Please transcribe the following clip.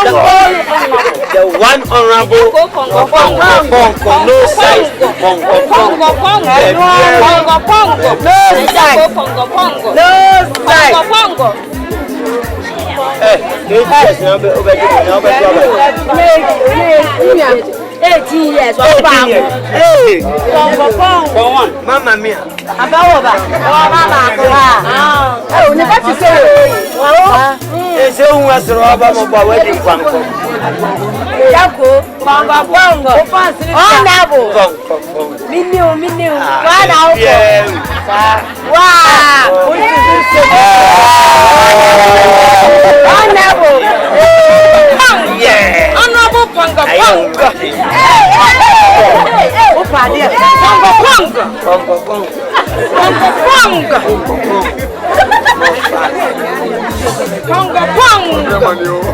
The one honorable Pongo, no size Pongo. Mamma mia. Ese un asro aba mo ba wedding kwanko. Yako, Pongo. Honorable. Minu. Wow. Honorable. Yeah. Honorable Pongo. Pongo.